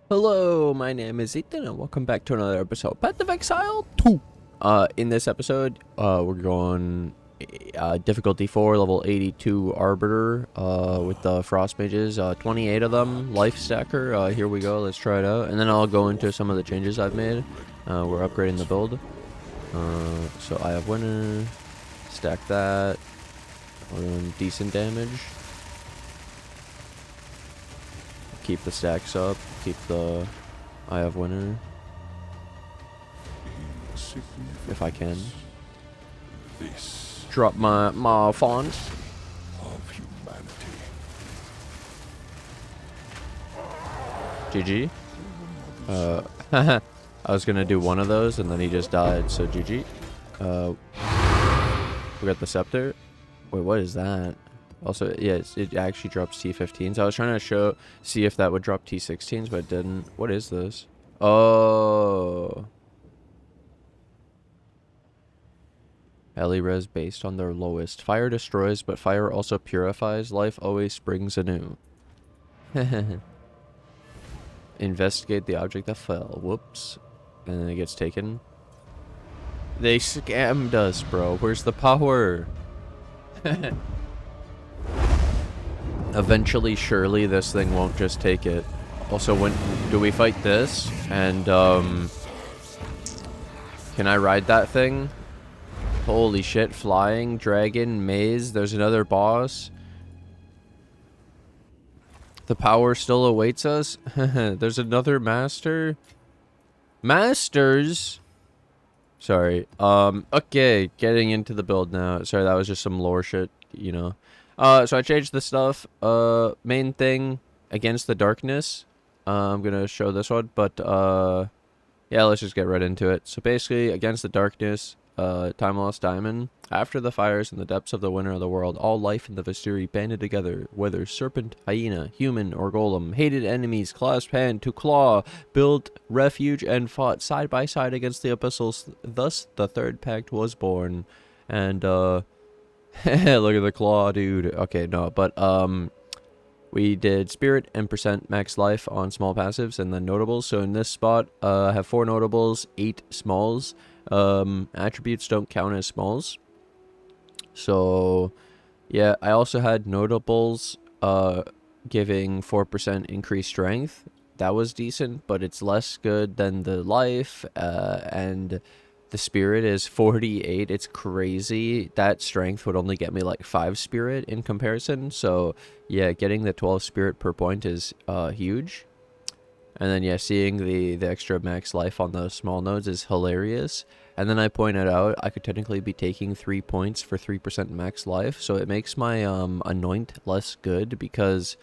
Hello, my name is Ethan, and welcome back to another episode of Path of Exile 2. In this episode, we're going difficulty 4, level 82 arbiter, with the frost mages, 28 of them, life stacker. Here we go, let's try it out, and then I'll go into some of the changes I've made. We're upgrading the build. So I have winner, stack that, we're doing decent damage. Keep the stacks up, keep the Eye of Winter, if I can. Drop my font. Of humanity. GG. I was gonna do one of those and then he just died, so GG. We got the scepter. Wait, what is that? Also, yeah, it actually drops T15s. I was trying to see if that would drop T16s, but it didn't. What is this? Oh. Res based on their lowest. Fire destroys, but fire also purifies. Life always springs anew. Investigate the object that fell. Whoops. And then it gets taken. They scammed us, bro. Where's the power? Eventually, surely, this thing won't just take it. Also, when do we fight this? And, can I ride that thing? Holy shit, flying, dragon, maze, there's another boss. The power still awaits us. There's another master. Masters? Sorry. Okay, getting into the build now. Sorry, that was just some lore shit, you know. So I changed the stuff. Main thing, against the darkness. I'm gonna show this one, but, yeah, let's just get right into it. So basically, against the darkness, time lost diamond. After the fires in the depths of the winter of the world, all life in the Vistiri banded together, whether serpent, hyena, human, or golem. Hated enemies clasped hand to claw, built refuge, and fought side by side against the abyssals. Thus, the third pact was born. And, look at the claw, dude. Okay, no, but, we did spirit and percent max life on small passives and then notables. So in this spot, I have 4 notables, 8 smalls. Attributes don't count as smalls. So, yeah, I also had notables, giving 4% increased strength. That was decent, but it's less good than the life, and the spirit is 48. It's crazy. That strength would only get me like 5 spirit in comparison. So yeah, getting the 12 spirit per point is huge. And then yeah, seeing the extra max life on the small nodes is hilarious. And then I pointed out I could technically be taking 3 points for 3% max life. So it makes my anoint less good, because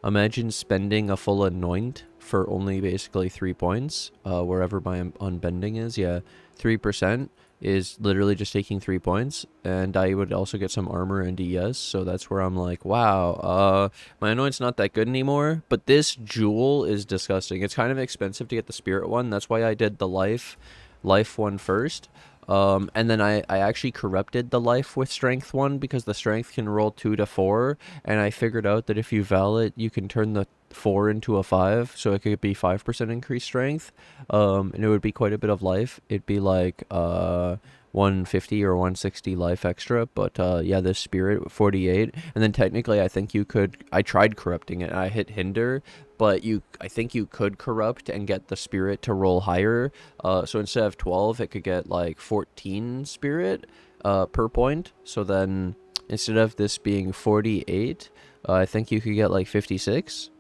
imagine spending a full anoint for only basically 3 points, wherever my unbending is. Yeah, 3% is literally just taking 3 points, and I would also get some armor and DS, so that's where I'm like, wow, my anoint's not that good anymore, but this jewel is disgusting. It's kind of expensive to get the spirit one, that's why I did the life one first. And then I actually corrupted the life with strength 1, because the strength can roll 2 to 4, and I figured out that if you val it, you can turn the 4 into a 5, so it could be 5% increased strength, and it would be quite a bit of life. It'd be like 150 or 160 life extra, but yeah, this spirit 48, and then technically I think you could, I tried corrupting it, I hit hinder, but I think you could corrupt and get the spirit to roll higher. So instead of 12, it could get like 14 spirit per point. So then instead of this being 48, I think you could get like 56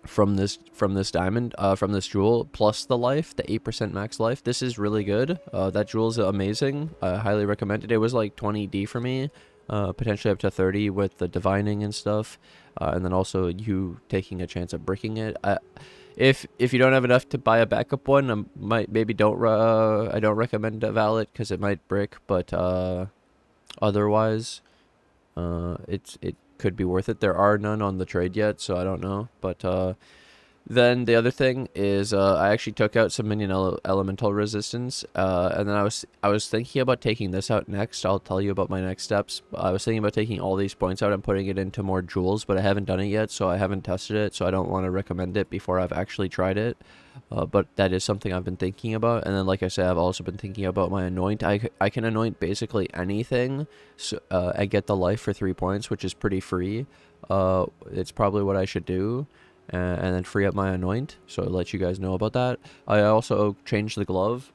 from this diamond, from this jewel, plus the life, the 8% max life. This is really good. That jewel's amazing. I highly recommend it. It was like 20D for me. Potentially up to 30 with the divining and stuff, and then also you taking a chance of bricking it. If you don't have enough to buy a backup one, I don't recommend a valid, because it might brick, but otherwise it could be worth it. There are none on the trade yet, so I don't know, but Then the other thing is I actually took out some minion elemental resistance, and then I was thinking about taking this out next. I'll tell you about my next steps. I was thinking about taking all these points out and putting it into more jewels, but I haven't done it yet, so I haven't tested it, so I don't want to recommend it before I've actually tried it. But that is something I've been thinking about. And then, like I said, I've also been thinking about my anoint. I can anoint basically anything, so I get the life for 3 points, which is pretty free. It's probably what I should do. And then free up my anoint, so I'll let you guys know about that. I also changed the glove.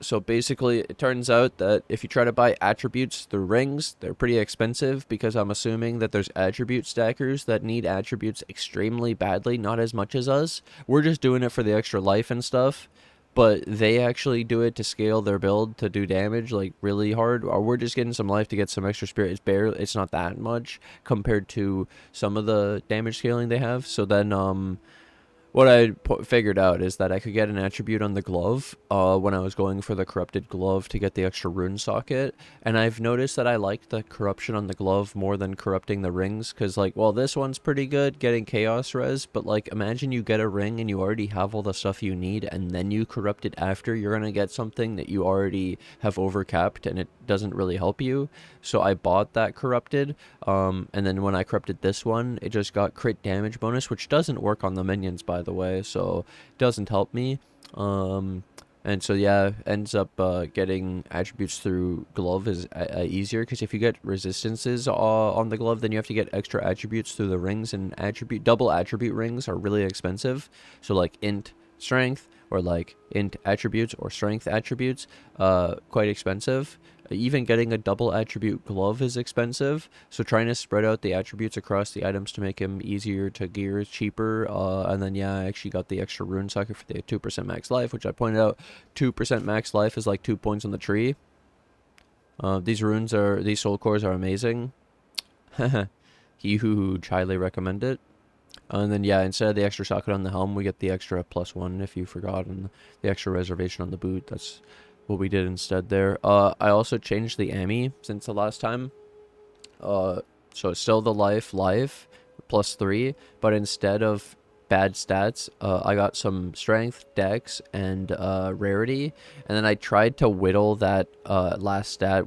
So basically, it turns out that if you try to buy attributes through rings, they're pretty expensive, because I'm assuming that there's attribute stackers that need attributes extremely badly, not as much as us. We're just doing it for the extra life and stuff, but they actually do it to scale their build to do damage like really hard, or we're just getting some life to get some extra spirit. It's not that much compared to some of the damage scaling they have. So then what I figured out is that I could get an attribute on the glove when I was going for the corrupted glove to get the extra rune socket. And I've noticed that I like the corruption on the glove more than corrupting the rings, because, like, well, this one's pretty good, getting chaos res, but, like, imagine you get a ring and you already have all the stuff you need, and then you corrupt it after. You're going to get something that you already have overcapped, and it doesn't really help you. So I bought that corrupted, and then when I corrupted this one, it just got crit damage bonus, which doesn't work on the minions, by the way, so it doesn't help me. And so yeah, ends up getting attributes through glove is easier, because if you get resistances on the glove, then you have to get extra attributes through the rings, and double attribute rings are really expensive. So like int strength, or like int attributes or strength attributes, quite expensive. Even getting a double attribute glove is expensive, so trying to spread out the attributes across the items to make them easier to gear is cheaper. And then yeah, I actually got the extra rune socket for the 2% max life, which I pointed out 2% max life is like 2 points on the tree. These soul cores are amazing. Huge, highly recommend it. And then yeah, instead of the extra socket on the helm, we get the extra +1 if you forgot, and the extra reservation on the boot. That's what we did instead there. I also changed the Ami since the last time. So it's still the life +3, but instead of bad stats, I got some strength, dex, and rarity. And then I tried to whittle that last stat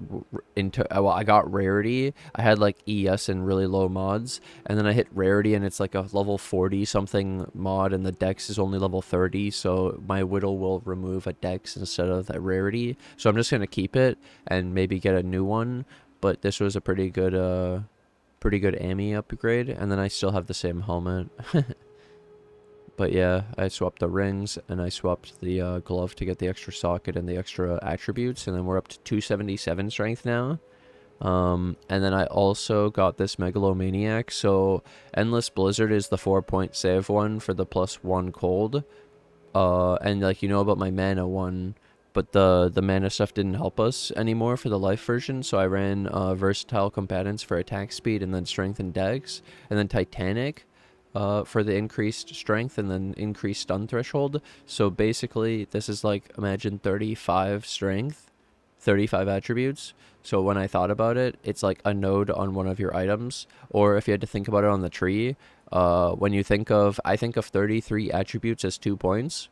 into, well, I got rarity. I had like ES and really low mods, and then I hit rarity, and it's like a level 40 something mod, and the dex is only level 30, so my whittle will remove a dex instead of that rarity. So I'm just gonna keep it and maybe get a new one, but this was a pretty good Ami upgrade. And then I still have the same helmet. But yeah, I swapped the rings, and I swapped the glove to get the extra socket and the extra attributes, and then we're up to 277 strength now. And then I also got this Megalomaniac. So Endless Blizzard is the 4-point save one for the +1 cold. And like, you know about my mana one, but the mana stuff didn't help us anymore for the life version, so I ran versatile combatants for attack speed, and then strength and dex, and then Titanic for the increased strength and then increased stun threshold. So basically, this is like, imagine 35 strength, 35 attributes. So when I thought about it, it's like a node on one of your items. Or if you had to think about it on the tree, when you think of, I think of 33 attributes as 2 points.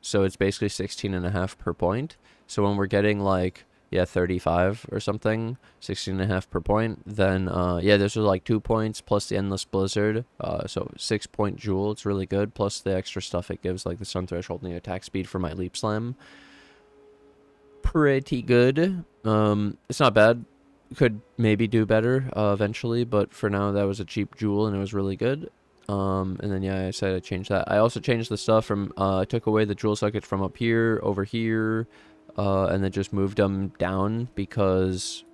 So it's basically 16.5 per point. So when we're getting like, yeah, 35 or something, 16.5 per point, then yeah, this was like 2 points plus the Endless Blizzard, so 6-point jewel. It's really good, plus the extra stuff it gives, like the stun threshold and the attack speed for my leap slam. Pretty good. It's not bad. Could maybe do better eventually, but for now that was a cheap jewel and it was really good. And then yeah, I said I changed that. I also changed the stuff from I took away the jewel socket from up here over here, and then just moved them down because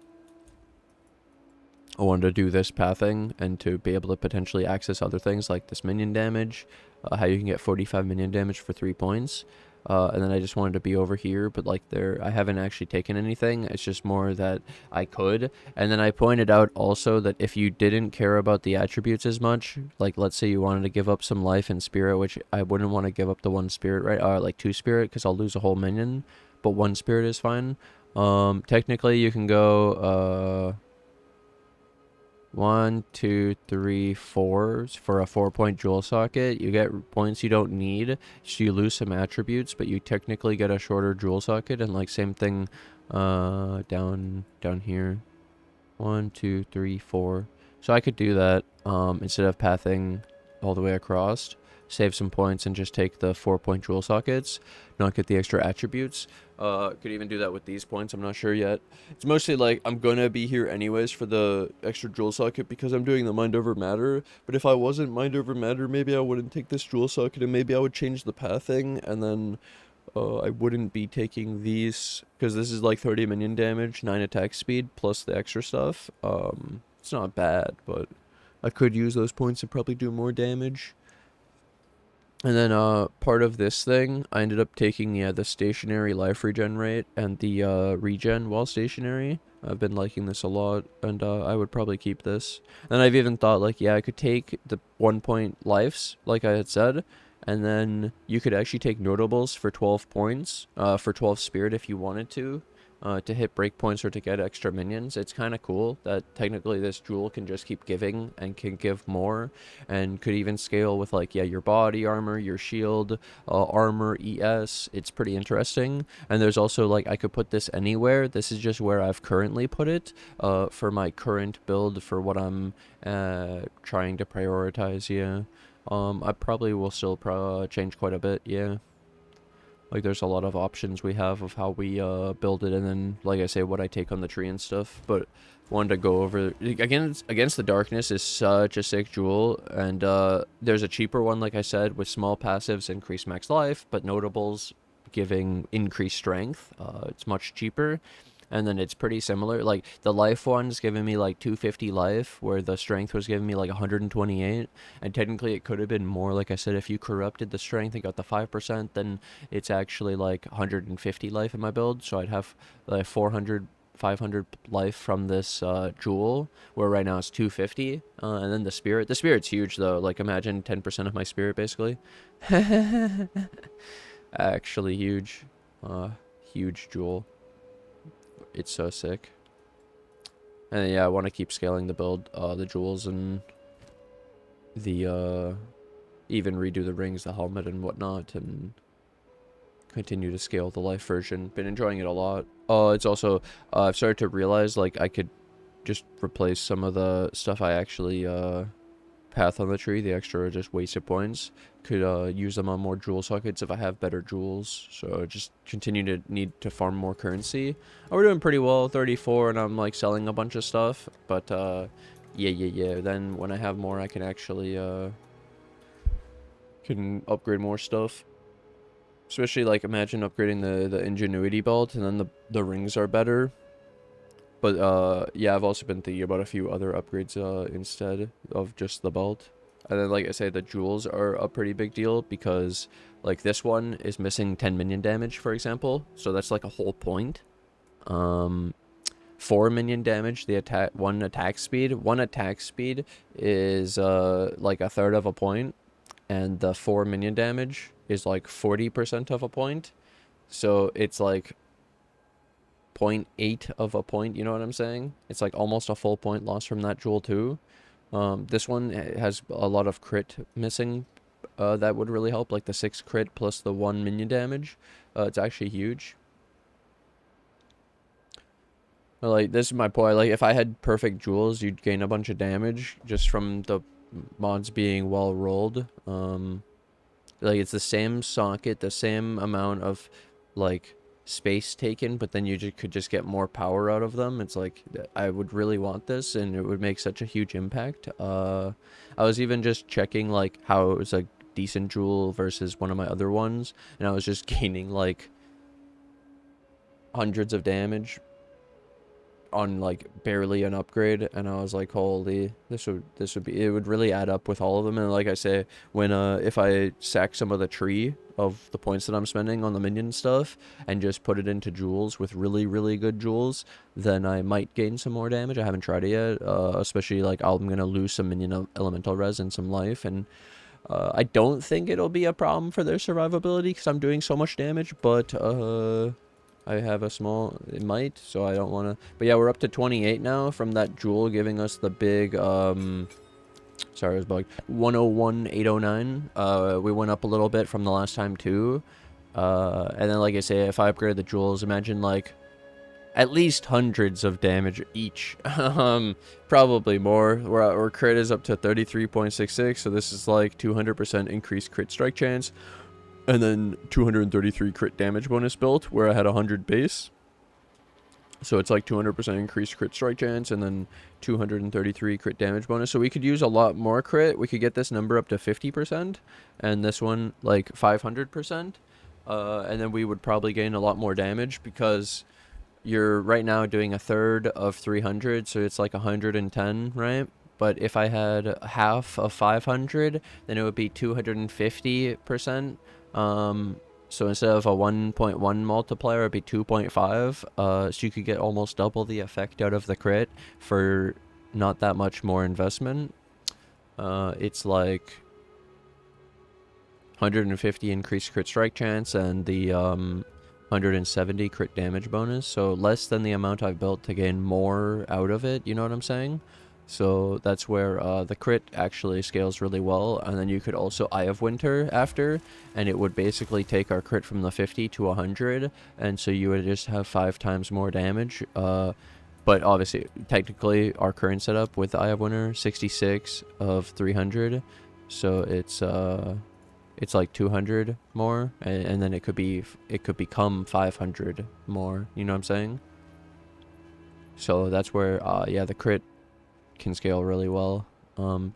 I wanted to do this pathing and to be able to potentially access other things like this minion damage, how you can get 45 minion damage for 3 points. And then I just wanted to be over here, but like there, I haven't actually taken anything. It's just more that I could. And then I pointed out also that if you didn't care about the attributes as much, like let's say you wanted to give up some life and spirit, which I wouldn't want to give up the 1 spirit, right? Or like 2 spirit, because I'll lose a whole minion, but 1 spirit is fine. Technically you can go, 1, 2, 3, 4 for a 4-point jewel socket. You get points you don't need, so you lose some attributes, but you technically get a shorter jewel socket. And like same thing, down here. 1, 2, 3, 4. So I could do that instead of pathing all the way across, save some points and just take the 4-point jewel sockets, not get the extra attributes. Could even do that with these points. I'm not sure yet. It's mostly like I'm gonna be here anyways for the extra jewel socket because I'm doing the mind over matter. But if I wasn't mind over matter, maybe I wouldn't take this jewel socket and maybe I would change the pathing, and then I wouldn't be taking these because this is like 30 minion damage, 9 attack speed plus the extra stuff. It's not bad, but I could use those points to probably do more damage. And then part of this thing, I ended up taking the stationary life regen rate and the regen while stationary. I've been liking this a lot, and I would probably keep this. And I've even thought like, yeah, I could take the 1-point lives, like I had said, and then you could actually take notables for 12 points, for 12 spirit if you wanted to hit breakpoints or to get extra minions. It's kind of cool that technically this jewel can just keep giving and can give more, and could even scale with like, yeah, your body armor, your shield, armor, ES. It's pretty interesting. And there's also like, I could put this anywhere. This is just where I've currently put it for my current build, for what I'm trying to prioritize. Yeah. I probably will still change quite a bit. Yeah. Like, there's a lot of options we have of how we build it, and then, like I say, what I take on the tree and stuff. But wanted to go over against the darkness is such a sick jewel, and there's a cheaper one, like I said, with small passives, increase max life, but notables giving increased strength. It's much cheaper. And then it's pretty similar. Like, the life one's giving me like 250 life, where the strength was giving me like 128. And technically it could have been more. Like I said, if you corrupted the strength and got the 5%, then it's actually like 150 life in my build. So I'd have like 400, 500 life from this jewel, where right now it's 250. And then the spirit's huge though. Like, imagine 10% of my spirit basically. Actually huge. Huge jewel. It's so sick. And yeah, I want to keep scaling the build, the jewels, and the even redo the rings, the helmet and whatnot, and continue to scale the life version. Been enjoying it a lot. It's also I've started to realize like I could just replace some of the stuff I actually path on the tree, the extra just wasted points. Could use them on more jewel sockets if I have better jewels. So just continue to need to farm more currency. We're doing pretty well, 34, and I'm like selling a bunch of stuff. But yeah. Then when I have more, I can actually can upgrade more stuff. Especially like, imagine upgrading the ingenuity belt, and then the rings are better. But yeah, I've also been thinking about a few other upgrades instead of just the belt. And then, like I say, the jewels are a pretty big deal, because like this one is missing 10 minion damage, for example. So that's like a whole point. 4 minion damage, the attack, 1 attack speed. 1 attack speed is like a third of a point, and the 4 minion damage is like 40% of a point. So it's like 0.8 of a point, you know what I'm saying? It's like almost a full point loss from that jewel too. This one has a lot of crit missing. That would really help, like the 6 crit plus the 1 minion damage. It's actually huge. Like, this is my point. Like, if I had perfect jewels, you'd gain a bunch of damage just from the mods being well rolled. Like, it's the same socket, the same amount of like space taken, but then you could just get more power out of them. It's like, I would really want this, and it would make such a huge impact. I was even just checking like how it was a decent jewel versus one of my other ones, and I was just gaining like hundreds of damage on like barely an upgrade, and I was like, holy, this would be, it would really add up with all of them. And like I say, when if I sack some of the tree of the points that I'm spending on the minion stuff and just put it into jewels with really good jewels, then I might gain some more damage. I haven't tried it yet, especially like I'm gonna lose some minion elemental res and some life, and I don't think it'll be a problem for their survivability because I'm doing so much damage, but I have a small, it might, so I don't want to, but yeah, we're up to 28 now from that jewel giving us the big, sorry, I was bugged, 101,809. We went up a little bit from the last time too, and then like I say, if I upgrade the jewels, imagine like at least hundreds of damage each. Probably more. Our crit is up to 33.66, so this is like 200% increased crit strike chance, and then 233 crit damage bonus built, where I had 100 base. So it's like 200% increased crit strike chance, and then 233 crit damage bonus. So we could use a lot more crit. We could get this number up to 50%, and this one like 500%. And then we would probably gain a lot more damage, because you're right now doing a third of 300, so it's like 110, right? But if I had half of 500, then it would be 250%. So instead of a 1.1 multiplier, it'd be 2.5. So you could get almost double the effect out of the crit for not that much more investment. It's like 150 increased crit strike chance, and the 170 crit damage bonus, so less than the amount I've built to gain more out of it, you know what I'm saying? So that's where the crit actually scales really well. And then you could also Eye of Winter after, and it would basically take our crit from the 50 to 100, and so you would just have 5 times more damage. But obviously, technically, our current setup with Eye of Winter, 66 of 300, so it's like 200 more, and then it could become 500 more, you know what I'm saying? So that's where yeah, the crit can scale really well.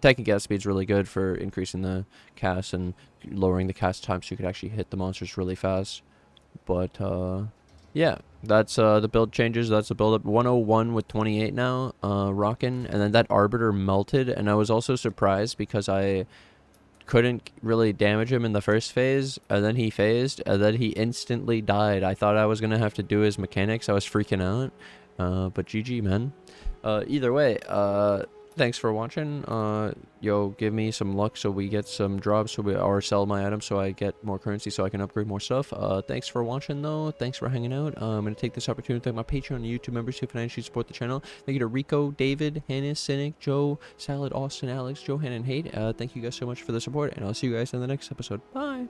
Taking gas speed's really good for increasing the cast and lowering the cast time, so you could actually hit the monsters really fast. But yeah, that's the build changes. That's the build up. 101 with 28 now, rocking. And then that arbiter melted, and I was also surprised because I couldn't really damage him in the first phase, and then he phased, and then he instantly died. I thought I was gonna have to do his mechanics. I was freaking out, but GG, man. Either way, thanks for watching. Yo, give me some luck so we get some drops, or sell my items so I get more currency so I can upgrade more stuff. Thanks for watching though. Thanks for hanging out. I'm gonna take this opportunity to thank my Patreon and YouTube members who financially support the channel. Thank you to Rico, David, Hannah, Cynic, Joe, Salad, Austin, Alex, Johan, and Hate. Thank you guys so much for the support, and I'll see you guys in the next episode. Bye.